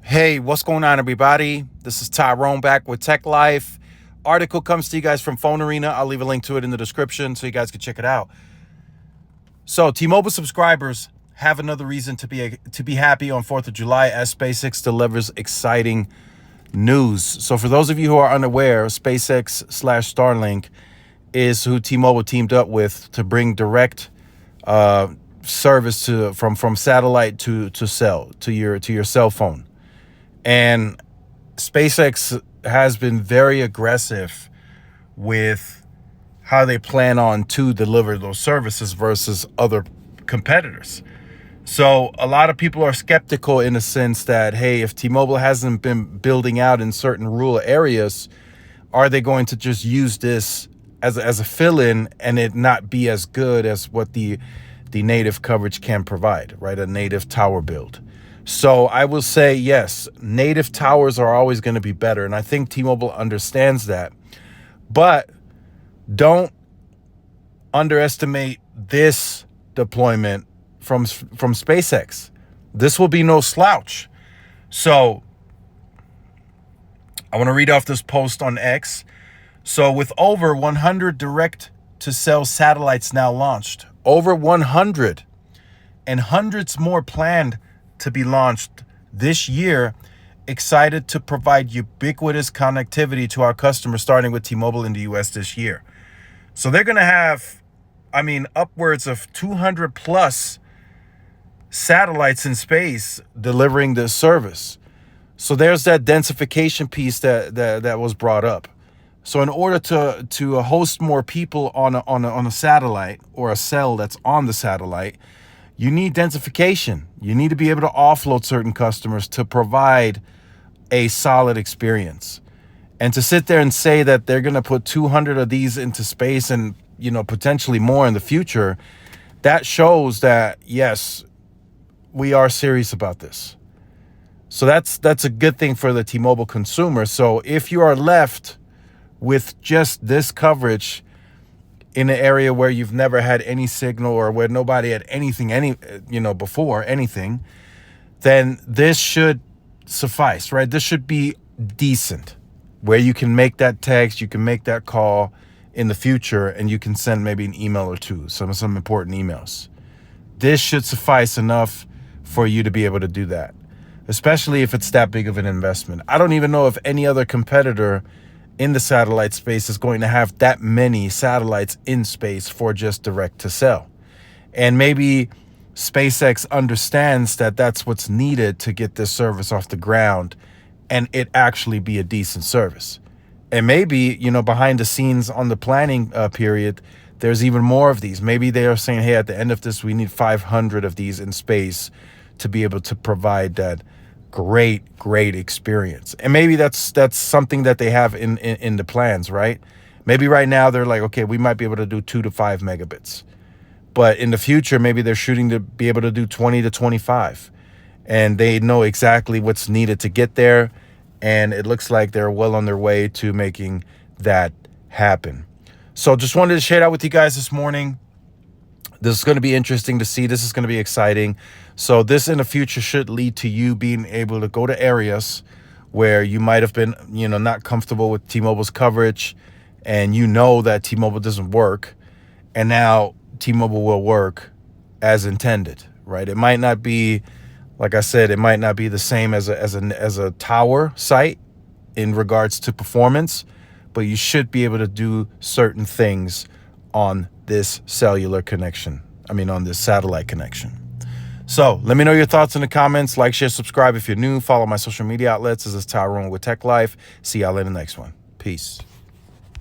Hey, what's going on, everybody? This is Tyrone back with Tech Life. Article comes to you guys from Phone Arena. I'll leave a link to it in the description so you guys can check it out. So, T-Mobile subscribers have another reason to be happy on 4th of July as SpaceX delivers exciting news. So, for those of you who are unaware, SpaceX/Starlink is who T-Mobile teamed up with to bring direct service from satellite to cell to your cell phone. And SpaceX has been very aggressive with how they plan on to deliver those services versus other competitors. So a lot of people are skeptical in the sense that, hey, if T-Mobile hasn't been building out in certain rural areas, are they going to just use this as a fill-in and it not be as good as what the native coverage can provide, right? A native tower build. So I will say, yes, native towers are always going to be better. And I think T-Mobile understands that. But don't underestimate this deployment from SpaceX. This will be no slouch. So I want to read off this post on X. So with over 100 direct-to-cell satellites now launched, over 100, and hundreds more planned to be launched this year, excited to provide ubiquitous connectivity to our customers, starting with T-Mobile in the US this year. So they're going to have, upwards of 200 plus satellites in space delivering this service. So there's that densification piece that was brought up. So in order to host more people on a satellite or a cell that's on the satellite, you need densification. You need to be able to offload certain customers to provide a solid experience. And to sit there and say that they're going to put 200 of these into space and, potentially more in the future, that shows that, yes, we are serious about this. So that's a good thing for the T-Mobile consumer. So if you are left with just this coverage in an area where you've never had any signal or where nobody had anything, before anything, then this should suffice, right? This should be decent, where you can make that text, you can make that call in the future, and you can send maybe an email or two, some important emails. This should suffice enough for you to be able to do that, especially if it's that big of an investment. I don't even know if any other competitor in the satellite space is going to have that many satellites in space for just direct to cell. And maybe SpaceX understands that that's what's needed to get this service off the ground and it actually be a decent service. And maybe, behind the scenes on the planning period, there's even more of these. Maybe they are saying, hey, at the end of this, we need 500 of these in space to be able to provide that great experience. And maybe that's something that they have in the plans, right? Maybe right now they're like, okay, we might be able to do 2 to 5 megabits. But in the future, maybe they're shooting to be able to do 20 to 25. And they know exactly what's needed to get there. And it looks like they're well on their way to making that happen. So just wanted to share that with you guys this morning. This is going to be interesting to see. This is going to be exciting. So this in the future should lead to you being able to go to areas where you might have been, not comfortable with T-Mobile's coverage, and that T-Mobile doesn't work. And now T-Mobile will work as intended, right? It might not be, like I said, it might not be the same as a tower site in regards to performance, but you should be able to do certain things on this cellular connection. On this satellite connection. So let me know your thoughts in the comments. Like, share, subscribe if you're new. Follow my social media outlets. This is Tyrone with Tech Life. See y'all in the next one. Peace.